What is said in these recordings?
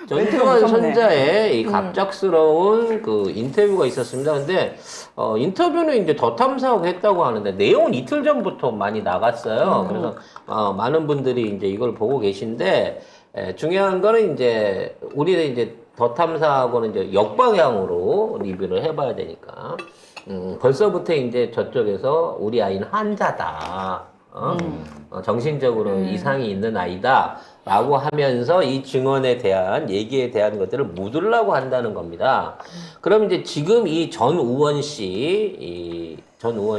전두환 손자의 이 갑작스러운 그 인터뷰가 있었습니다. 근데 인터뷰는 이제 더 탐사하고 했다고 하는데 내용은 이틀 전부터 많이 나갔어요. 그래서 많은 분들이 이제 이걸 보고 계신데 중요한 거는 이제 우리는 이제 더 탐사하고는 이제 역방향으로 리뷰를 해봐야 되니까 벌써부터 이제 저쪽에서 우리 아이는 환자다. 정신적으로 이상이 있는 아이다 라고 하면서 이 증언에 대한 얘기에 대한 것들을 묻으려고 한다는 겁니다. 그럼 이제 지금 이 전우원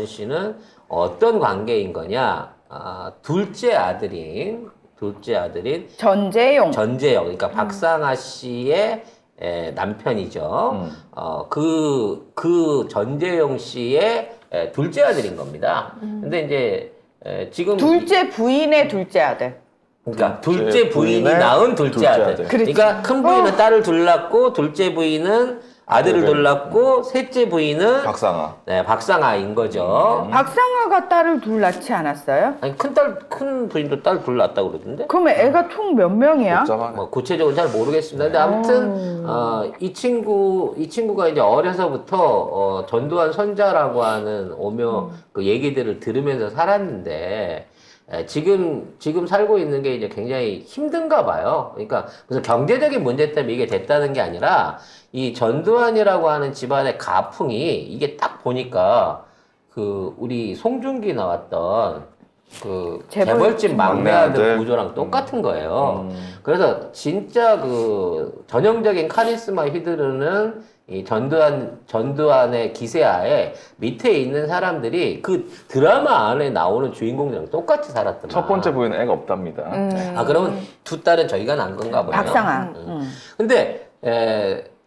씨는 어떤 관계인 거냐? 둘째 아들인 전재용, 그러니까 박상아 씨의 남편이죠. 그 전재용 씨의 둘째 아들인 겁니다. 근데 이제 지금 둘째 부인의 둘째 아들. 그러니까 둘째 부인이 낳은 둘째 아들. 그러니까 큰 부인은 딸을 둘 낳고 둘째 부인은 아들을 둘 낳고 셋째 부인은 박상아인 거죠. 박상아가 딸을 둘 낳지 않았어요? 아니 큰 부인도 딸 둘 낳았다고 그러던데. 그러면 애가 총 몇 명이야? 뭐 구체적으로 잘 모르겠습니다. 근데 아무튼 이 친구가 이제 어려서부터 전두환 손자라고 하는 오묘 그 얘기들을 들으면서 살았는데 지금 살고 있는 게 이제 굉장히 힘든가 봐요. 그러니까 무슨 경제적인 문제 때문에 이게 됐다는 게 아니라 이 전두환이라고 하는 집안의 가풍이 이게 딱 보니까 그 우리 송중기 나왔던 그 재벌집 막내 아들 구조랑 똑같은 거예요. 그래서 진짜 그 전형적인 카리스마 휘두르는 이 전두환의 기세하에 밑에 있는 사람들이 그 드라마 안에 나오는 주인공들이랑 똑같이 살았던 첫 번째 부인은 애가 없답니다. 그러면 두 딸은 저희가 낳은 건가 보네요. 박상아. 근데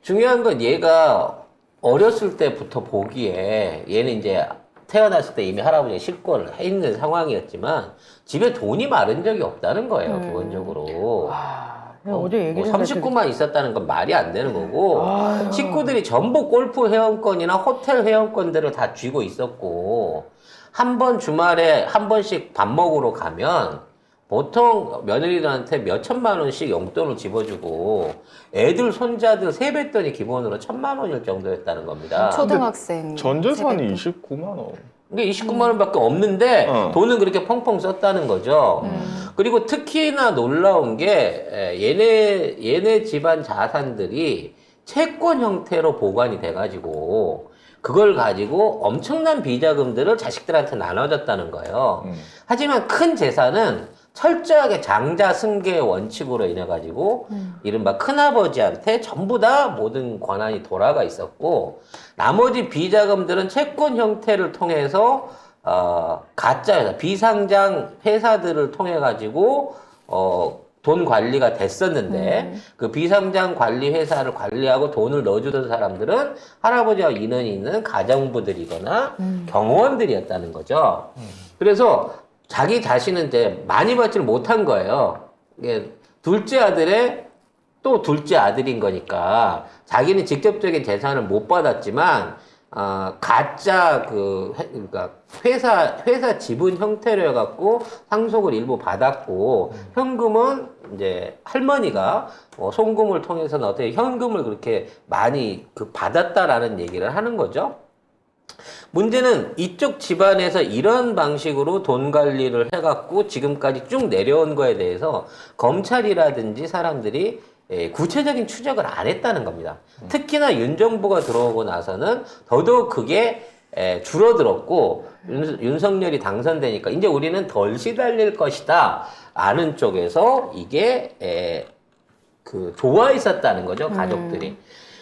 중요한 건 얘가 어렸을 때부터 보기에 얘는 이제 태어났을 때 이미 할아버지가 실권을 해 있는 상황이었지만 집에 돈이 마른 적이 없다는 거예요, 기본적으로. 어제 얘기 39만 있었다는 건 말이 안 되는 거고, 식구들이 전부 골프 회원권이나 호텔 회원권들을 다 쥐고 있었고, 한 번 주말에 한 번씩 밥 먹으러 가면 보통 며느리들한테 몇 천만 원씩 용돈을 집어주고 애들 손자들 세뱃돈이 기본으로 1,000만 원일 정도였다는 겁니다. 초등학생 전 재산이 29만 원. 이게 29만 원밖에 없는데 돈은 그렇게 펑펑 썼다는 거죠. 그리고 특히나 놀라운 게 얘네 집안 자산들이 채권 형태로 보관이 돼가지고 그걸 가지고 엄청난 비자금들을 자식들한테 나눠줬다는 거예요. 하지만 큰 재산은 철저하게 장자 승계의 원칙으로 인해 가지고 이른바 큰아버지한테 전부 다 모든 권한이 돌아가 있었고 나머지 비자금들은 채권 형태를 통해서 가짜 비상장 회사들을 통해 가지고 돈 관리가 됐었는데 그 비상장 관리 회사를 관리하고 돈을 넣어주던 사람들은 할아버지와 인연이 있는 가정부들이거나 경호원들이었다는 거죠. 그래서 자기 자신은 이제 많이 받지를 못한 거예요. 이게 둘째 아들의 또 둘째 아들인 거니까 자기는 직접적인 재산을 못 받았지만 가짜 그러니까 회사 지분 형태로 해갖고 상속을 일부 받았고 현금은 이제 할머니가 송금을 통해서는 어떻게 현금을 그렇게 많이 받았다라는 얘기를 하는 거죠. 문제는 이쪽 집안에서 이런 방식으로 돈 관리를 해갖고 지금까지 쭉 내려온 거에 대해서 검찰이라든지 사람들이 구체적인 추적을 안 했다는 겁니다. 특히나 윤 정부가 들어오고 나서는 더더욱 그게 줄어들었고 윤석열이 당선되니까 이제 우리는 덜 시달릴 것이다 라는 쪽에서 이게 좋아 있었다는 거죠, 가족들이.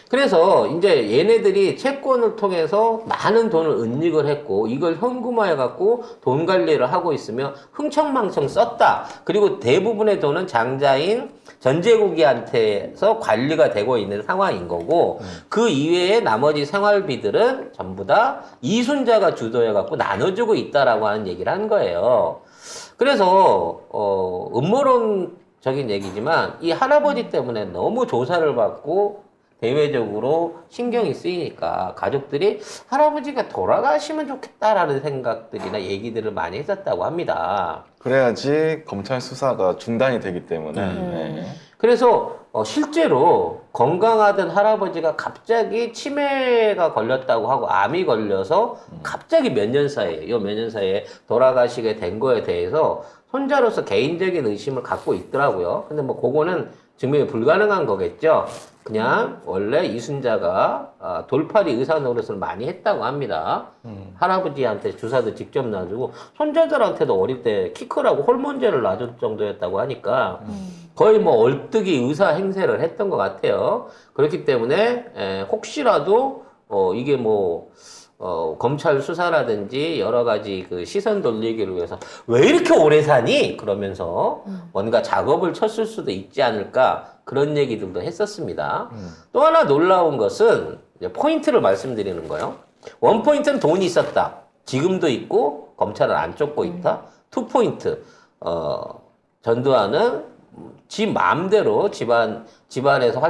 그래서 이제 얘네들이 채권을 통해서 많은 돈을 은닉을 했고 이걸 현금화해 갖고 돈 관리를 하고 있으며 흥청망청 썼다. 그리고 대부분의 돈은 장자인 전제국이한테서 관리가 되고 있는 상황인 거고 그 이외에 나머지 생활비들은 전부 다 이순자가 주도해 갖고 나눠주고 있다라고 하는 얘기를 한 거예요. 그래서 음모론적인 얘기지만 이 할아버지 때문에 너무 조사를 받고 대외적으로 신경이 쓰이니까 가족들이 할아버지가 돌아가시면 좋겠다라는 생각들이나 얘기들을 많이 했었다고 합니다. 그래야지 검찰 수사가 중단이 되기 때문에. 그래서 실제로 건강하던 할아버지가 갑자기 치매가 걸렸다고 하고 암이 걸려서 갑자기 몇 년 사이에, 요 몇 년 사이에 돌아가시게 된 거에 대해서 손자로서 개인적인 의심을 갖고 있더라고요. 근데 뭐 그거는 증명이 불가능한 거겠죠. 그냥 원래 이순자가 돌팔이 의사 노릇을 많이 했다고 합니다. 할아버지한테 주사도 직접 놔주고 손자들한테도 어릴 때 키 크라고 호르몬제를 놔줄 정도였다고 하니까 거의 뭐 얼뜨기 의사 행세를 했던 것 같아요. 그렇기 때문에 혹시라도 이게 뭐 검찰 수사라든지 여러 가지 그 시선 돌리기를 위해서 왜 이렇게 오래 사니? 그러면서 뭔가 작업을 쳤을 수도 있지 않을까 그런 얘기들도 했었습니다. 또 하나 놀라운 것은 이제 포인트를 말씀드리는 거예요. 원 포인트는 돈이 있었다. 지금도 있고 검찰은 안 쫓고 있다. 투 포인트. 전두환은 지 마음대로 집안에서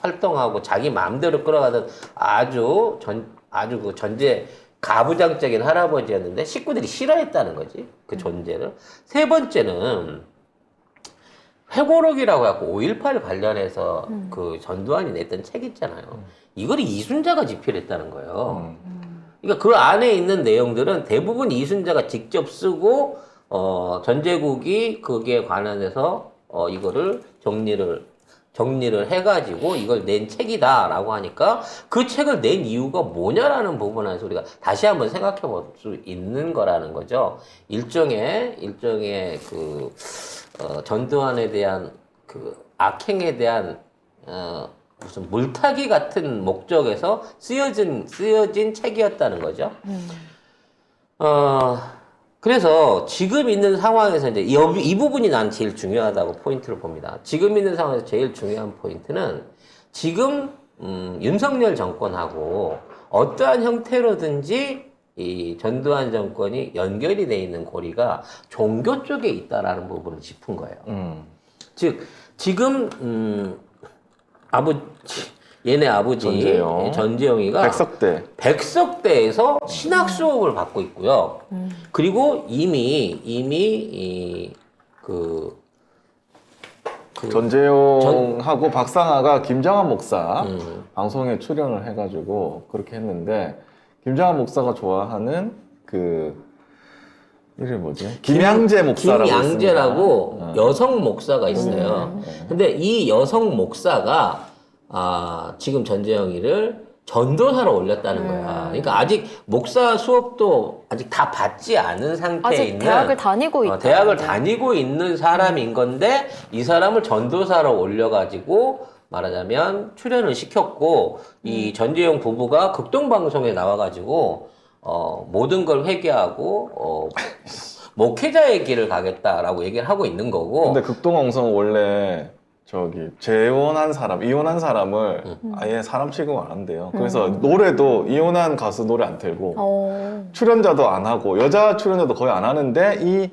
활동하고 자기 마음대로 끌어가던 아주 그 전제 가부장적인 할아버지였는데 식구들이 싫어했다는 거지. 그 존재를. 세 번째는 회고록이라고 해갖고 5.18 관련해서 그 전두환이 냈던 책 있잖아요. 이걸 이순자가 집필했다는 거예요. 그러니까 그 안에 있는 내용들은 대부분 이순자가 직접 쓰고 전제국이 거기에 관련해서 이거를 정리를 해가지고 이걸 낸 책이다라고 하니까 그 책을 낸 이유가 뭐냐라는 부분에서 우리가 다시 한번 생각해 볼 수 있는 거라는 거죠. 일종의 그 전두환에 대한 그 악행에 대한 무슨 물타기 같은 목적에서 쓰여진 책이었다는 거죠. 그래서 지금 있는 상황에서 이제 이 부분이 난 제일 중요하다고 포인트를 봅니다. 지금 있는 상황에서 제일 중요한 포인트는 지금 윤석열 정권하고 어떠한 형태로든지 이 전두환 정권이 연결이 돼 있는 고리가 종교 쪽에 있다라는 부분을 짚은 거예요. 즉 지금 얘네 아버지 전재영이가 백석대에서 신학 수업을 받고 있고요. 그리고 이미 전재용하고 박상아가 김장한 목사 방송에 출연을 해가지고 그렇게 했는데 김장한 목사가 좋아하는 그 이름이 뭐지? 김양재 목사라고 김양재라고 여성 목사가 있어요. 근데 이 여성 목사가 지금 전재영이를 전도사로 올렸다는 거야. 그러니까 아직 목사 수업도 아직 다 받지 않은 상태에 아직 있는 대학을 다니고 있다. 대학을 다니고 있는 사람인 건데 이 사람을 전도사로 올려가지고 말하자면 출연을 시켰고 이 전재영 부부가 극동방송에 나와가지고 모든 걸 회개하고 목회자의 길을 가겠다라고 얘기를 하고 있는 거고. 근데 극동방송은 원래 이혼한 사람을 아예 사람 취급 안 한대요. 그래서 노래도 이혼한 가수 노래 안 틀고 출연자도 안 하고 여자 출연자도 거의 안 하는데 이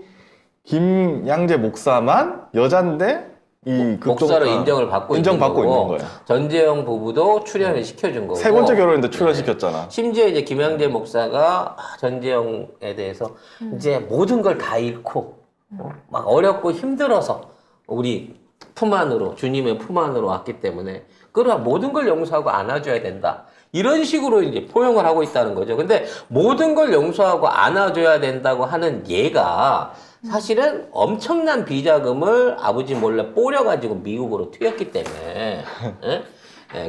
김양재 목사만 여잔데 이 목사로 인정을 받고 있는 거예요. 전재영 부부도 출연을 시켜준 거고. 세 번째 결혼인데 출연시켰잖아. 심지어 이제 김양재 목사가 전재영에 대해서 이제 모든 걸 다 잃고 막 어렵고 힘들어서 우리 주님의 품 안으로 왔기 때문에 그러나 모든 걸 용서하고 안아줘야 된다. 이런 식으로 이제 포용을 하고 있다는 거죠. 근데 모든 걸 용서하고 안아줘야 된다고 하는 얘가 사실은 엄청난 비자금을 아버지 몰래 뽀려가지고 미국으로 튀었기 때문에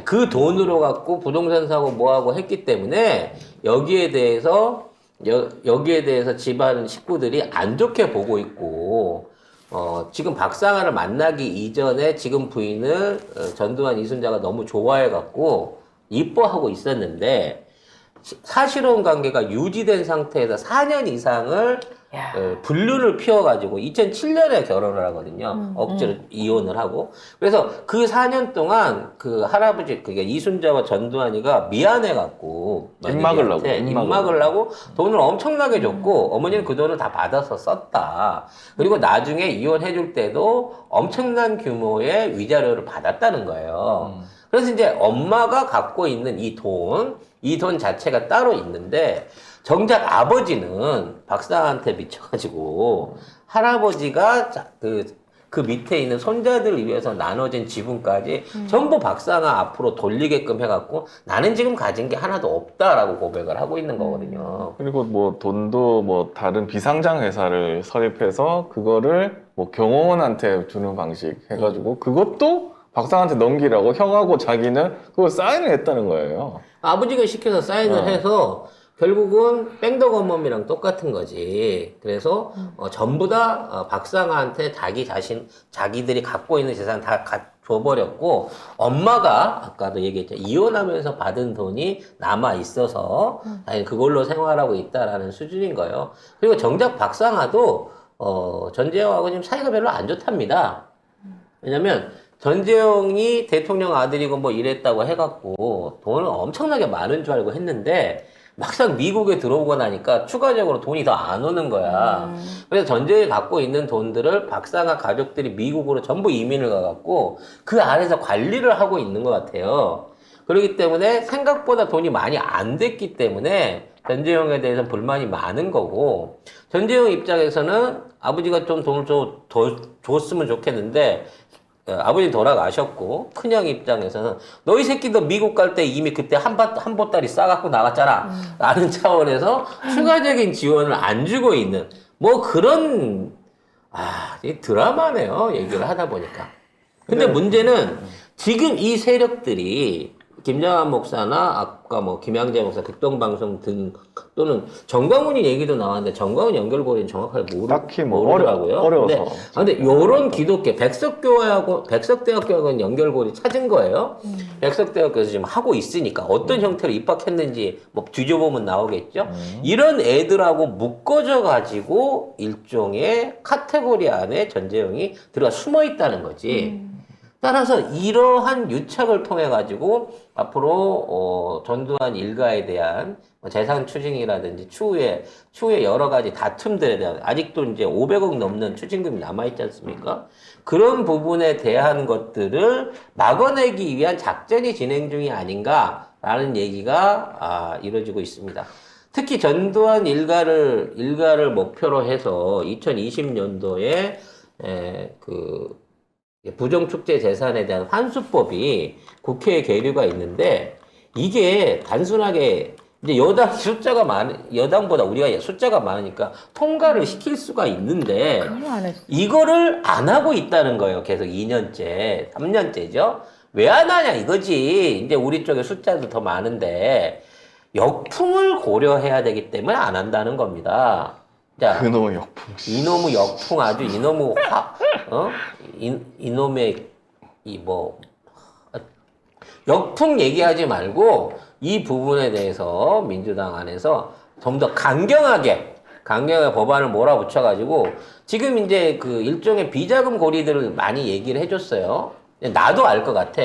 그 돈으로 갖고 부동산 사고 뭐하고 했기 때문에 여기에 대해서 집안 식구들이 안 좋게 보고 있고 지금 박상아를 만나기 이전에 지금 부인을 전두환 이순자가 너무 좋아해갖고 이뻐하고 있었는데 사실혼 관계가 유지된 상태에서 4년 이상을 불륜을 피워가지고 2007년에 결혼을 하거든요. 억지로 이혼을 하고. 그래서 그 4년 동안 그 할아버지, 그게 이순자와 전두환이가 미안해갖고 입막을 하고 돈을 엄청나게 줬고 어머니는 그 돈을 다 받아서 썼다. 그리고 나중에 이혼해줄 때도 엄청난 규모의 위자료를 받았다는 거예요. 그래서 이제 엄마가 갖고 있는 이 돈 자체가 따로 있는데 정작 아버지는 박사한테 미쳐가지고 할아버지가 그 그 밑에 있는 손자들을 위해서 나눠진 지분까지 전부 박상아 앞으로 돌리게끔 해갖고 나는 지금 가진 게 하나도 없다라고 고백을 하고 있는 거거든요. 그리고 뭐 돈도 뭐 다른 비상장 회사를 설립해서 그거를 뭐 경호원한테 주는 방식 해가지고 그것도 박상한테 넘기라고 형하고 자기는 그걸 사인을 했다는 거예요. 아버지가 시켜서 사인을 해서 결국은 뺑덕어멈이랑 똑같은 거지. 그래서 전부 다 박상아한테 자기들이 갖고 있는 재산 다 줘버렸고, 엄마가 아까도 얘기했죠. 이혼하면서 받은 돈이 남아 있어서 그걸로 생활하고 있다라는 수준인 거예요. 그리고 정작 박상아도 전재형하고 지금 사이가 별로 안 좋답니다. 왜냐면 전재형이 대통령 아들이고 뭐 이랬다고 해갖고 돈은 엄청나게 많은 줄 알고 했는데 막상 미국에 들어오고 나니까 추가적으로 돈이 더 안 오는 거야. 그래서 전재형이 갖고 있는 돈들을 박상아 가족들이 미국으로 전부 이민을 가갖고 그 안에서 관리를 하고 있는 것 같아요. 그렇기 때문에 생각보다 돈이 많이 안 됐기 때문에 전재형에 대해서는 불만이 많은 거고, 전재형 입장에서는 아버지가 좀 돈을 더 줬으면 좋겠는데 아버지 돌아가셨고, 큰형 입장에서는 너희 새끼 너 미국 갈 때 이미 그때 한 보따리 싸갖고 나갔잖아 라는 차원에서 추가적인 지원을 안 주고 있는 뭐 그런 이 드라마네요, 얘기를 하다 보니까. 근데 문제는 지금 이 세력들이 김장한 목사나 아까 뭐 김양재 목사 극동방송 등 또는 정광훈이 얘기도 나왔는데 정광훈 연결고리는 정확하게 딱히 뭐 모르더라고요. 어려워서. 근데 요런 기독교 백석대학교하고는 연결고리 찾은 거예요. 백석대학교에서 지금 하고 있으니까 어떤 형태로 입학했는지 뭐 뒤져보면 나오겠죠. 이런 애들하고 묶어져 가지고 일종의 카테고리 안에 전재형이 들어가 숨어 있다는 거지. 따라서 이러한 유착을 통해 가지고 앞으로 전두환 일가에 대한 재산 추징이라든지 추후에 여러 가지 다툼들에 대한, 아직도 이제 500억 넘는 추징금이 남아있지 않습니까? 그런 부분에 대한 것들을 막아내기 위한 작전이 진행 중이 아닌가라는 얘기가 이루어지고 있습니다. 특히 전두환 일가를 목표로 해서 2020년도에 부정축제 재산에 대한 환수법이 국회에 계류가 있는데, 이게 단순하게 이제 여당보다 우리가 숫자가 많으니까 통과를 시킬 수가 있는데, 그걸 안 했어. 이거를 안 하고 있다는 거예요. 계속 2년째, 3년째죠. 왜 안 하냐 이거지. 이제 우리 쪽에 숫자도 더 많은데 역풍을 고려해야 되기 때문에 안 한다는 겁니다. 자, 그놈의 역풍. 이놈의 역풍, 아주 이놈의 이놈의 역풍 얘기하지 말고 이 부분에 대해서 민주당 안에서 좀 더 강경하게 법안을 몰아붙여가지고 지금 이제 그 일종의 비자금 고리들을 많이 얘기를 해줬어요. 나도 알 것 같아.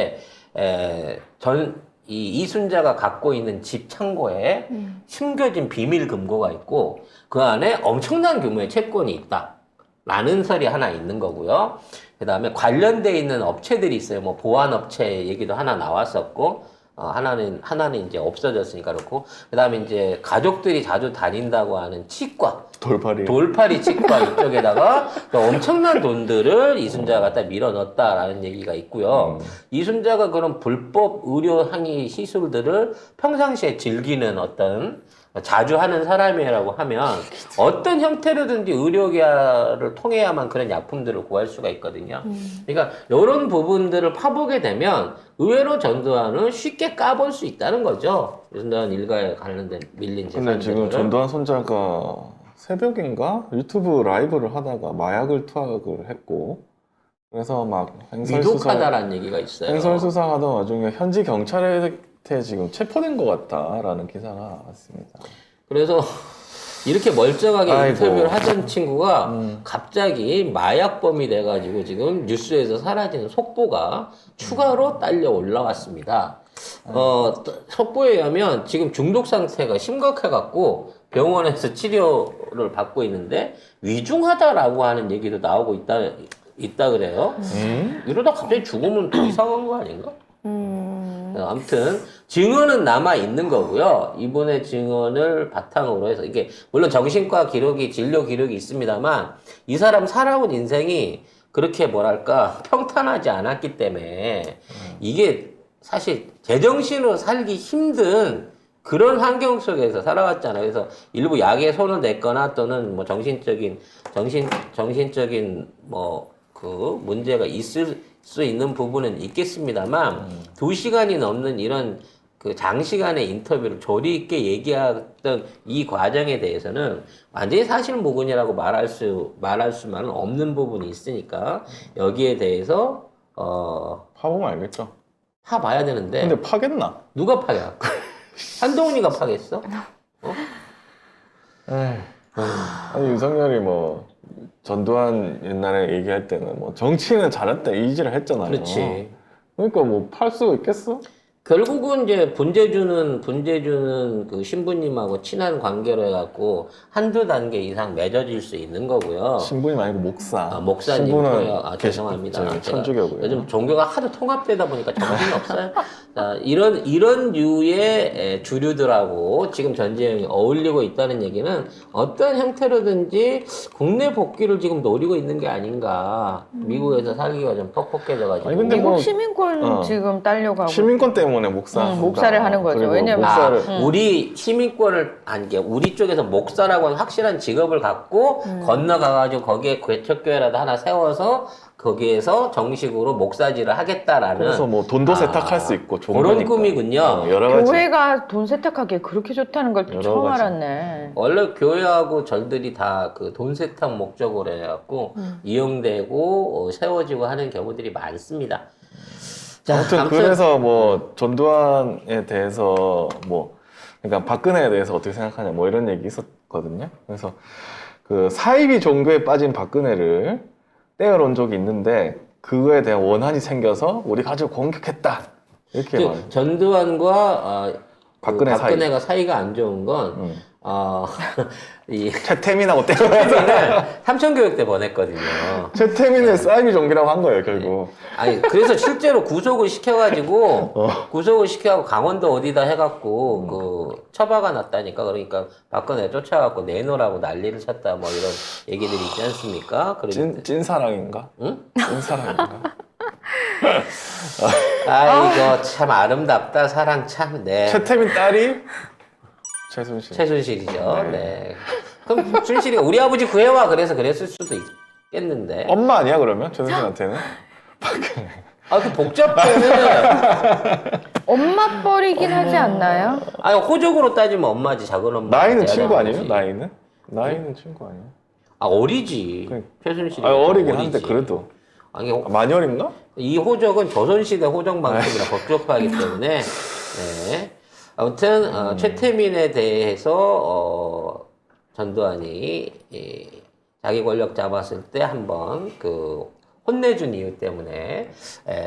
이순자가 갖고 있는 집 창고에 숨겨진 비밀 금고가 있고 그 안에 엄청난 규모의 채권이 있다 라는 설이 하나 있는 거고요. 그 다음에 관련돼 있는 업체들이 있어요. 뭐 보안업체 얘기도 하나 나왔었고, 하나는 이제 없어졌으니까 그렇고, 그 다음에 이제 가족들이 자주 다닌다고 하는 치과, 돌팔이 치과 이쪽에다가 또 엄청난 돈들을 이순자가 갖다 밀어 넣었다라는 얘기가 있고요. 이순자가 그런 불법 의료 항의 시술들을 평상시에 즐기는 어떤 자주 하는 사람이라고 하면 어떤 형태로든지 의료계를 통해야만 그런 약품들을 구할 수가 있거든요. 그러니까 이런 부분들을 파보게 되면 의외로 전두환은 쉽게 까볼 수 있다는 거죠. 전두환 일가에 관련된 밀린 재산들을. 근데 지금 전두환 손자가 새벽인가 유튜브 라이브를 하다가 마약을 투약을 했고, 그래서 막 위독하다라는 얘기가 있어요. 행설수사하던 와중에 현지 경찰한테 지금 체포된 것 같다라는 기사가 나왔습니다. 그래서 이렇게 멀쩡하게 아이고. 인터뷰를 하던 친구가 갑자기 마약범이 돼가지고 지금 뉴스에서 사라지는 속보가 추가로 딸려 올라왔습니다. 속보에 의하면 지금 중독 상태가 심각해갖고 병원에서 치료를 받고 있는데 위중하다라고 하는 얘기도 나오고 있다 그래요. 이러다 갑자기 죽으면 더 이상한 거 아닌가? 아무튼 증언은 남아 있는 거고요. 이번에 증언을 바탕으로 해서 이게 물론 정신과 기록이 진료 기록이 있습니다만 이 사람 살아온 인생이 그렇게 뭐랄까 평탄하지 않았기 때문에 이게 사실 제정신으로 살기 힘든 그런 환경 속에서 살아왔잖아요. 그래서 일부 약에 손을 댔거나 또는 뭐 정신적인 뭐 그 문제가 있을 수 있는 부분은 있겠습니다만 2시간이 넘는 이런 그 장시간의 인터뷰를 조리 있게 얘기했던 이 과정에 대해서는 완전히 사실무근이라고 말할 수만은 없는 부분이 있으니까 여기에 대해서 파보면 알겠죠. 파봐야 되는데 근데 파겠나? 누가 파야? 한동훈이가 파겠어? 아니 윤석열이 뭐 전두환 옛날에 얘기할 때는 뭐 정치는 잘했다 이지를 했잖아요. 그렇지. 그러니까 뭐 팔 수 있겠어? 결국은 이제 분재주는 그 신부님하고 친한 관계로 해갖고 한두 단계 이상 맺어질 수 있는 거고요. 신부님 아니고 목사. 목사님. 신부는 죄송합니다. 저기 천주교고요. 요즘 종교가 하도 통합되다 보니까 정신이 없어요. 자, 이런 류의 주류들하고 지금 전재형이 어울리고 있다는 얘기는 어떤 형태로든지 국내 복귀를 지금 노리고 있는 게 아닌가. 미국에서 살기가 좀 퍽퍽해져가지고. 아니, 근데 미국 뭐- 시민권 지금 따려고 하고. 시민권 때문에 목사를 하는 거죠. 그리고 왜냐면- 목사를 우리 시민권을 아니 게 우리 쪽에서 목사라고 하는 확실한 직업을 갖고 건너가가지고 거기에 개척교회라도 하나 세워서 거기에서 정식으로 목사질을 하겠다라는 그래서 뭐 돈도 세탁할 수 있고 좋은 그런 거니까. 꿈이군요. 여러 가지. 교회가 돈 세탁하기에 그렇게 좋다는 걸 여러 처음 가지. 알았네. 원래 교회하고 절들이 다 그 돈 세탁 목적으로 해갖고 이용되고 세워지고 하는 경우들이 많습니다. 자, 아무튼 그래서 뭐 전두환에 대해서 뭐 그러니까 박근혜에 대해서 어떻게 생각하냐 뭐 이런 얘기 있었거든요. 그래서 그 사이비 종교에 빠진 박근혜를 떼어놓은 적이 있는데 그거에 대한 원한이 생겨서 우리 가족 공격했다 이렇게 그 말해요. 전두환과 박근혜 사이. 박근혜가 사이가 안 좋은 건 이 최태민하고 떼어 태민을 삼천교육대 보냈거든요. 최태민의 사이비 종교라고 한 거예요 결국. 아니 그래서 실제로 구속을 시켜가지고 구속을 시켜갖고 강원도 어디다 해갖고 그 처바가 났다니까. 그러니까 박근혜 쫓아갖고 내놓으라고 난리를 쳤다 뭐 이런 얘기들이 있지 않습니까? 그리고 찐사랑인가? 응? 찐사랑인가? 아이고 참 아름답다 사랑 참. 네. 최태민 딸이 최순실. 최순실이죠. 네. 그럼 순실이가 우리 아버지 구해와 그래서 그랬을 수도 있겠는데. 엄마 아니야 그러면 최순실한테는? 아, 그 복잡해. 엄마 뻘이긴 하지 않나요? 아니, 호적으로 따지면 엄마지, 작은 엄마. 나이는 친구 아니에요? 나이는 친구 아니에요? 아, 어리지. 그러니까. 최순실이. 어리긴 한데 그래도 아니, 만열인가? 이 호적은 조선시대 호적만큼이나 법조파이기 때문에, 네. 아무튼, 최태민에 대해서, 전두환이, 자기 권력 잡았을 때 한번 혼내준 이유 때문에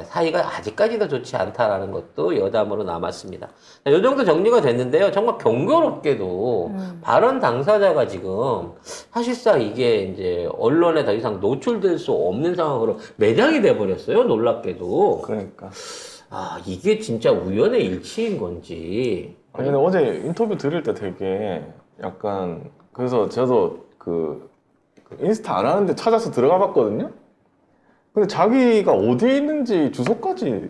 사이가 아직까지도 좋지 않다라는 것도 여담으로 남았습니다. 자, 이 정도 정리가 됐는데요. 정말 경고롭게도 발언 당사자가 지금 사실상 이게 이제 언론에 더 이상 노출될 수 없는 상황으로 매장이 돼버렸어요. 놀랍게도. 그러니까. 아, 이게 진짜 우연의 일치인 건지. 아니, 근데 어제 인터뷰 들을 때 되게 약간, 그래서 저도 그 인스타 안 하는데 찾아서 들어가 봤거든요? 근데 자기가 어디에 있는지 주소까지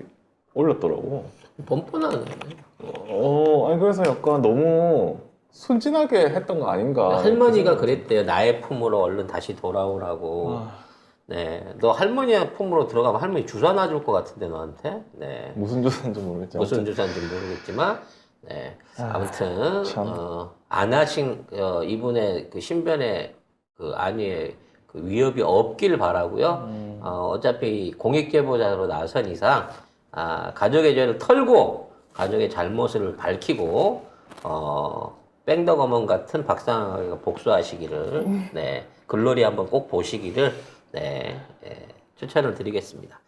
올렸더라고. 뻔뻔하네. 아니, 그래서 약간 너무 순진하게 했던 거 아닌가. 할머니가 그랬대요. 나의 품으로 얼른 다시 돌아오라고. 네, 너 할머니 품으로 들어가면 할머니 주사 놔줄 것 같은데 너한테. 네, 무슨 주소인지 모르겠지. 무슨 주사인지 모르겠지만, 네, 아무튼 참. 안 하신 이분의 그 신변의 그 안위에 그 위협이 없길 바라고요. 어차피 공익 제보자로 나선 이상 가족의 죄를 털고 가족의 잘못을 밝히고 뺑덕어먼 같은 박상하게 복수하시기를 네, 글로리 한번 꼭 보시기를 네, 추천을 드리겠습니다.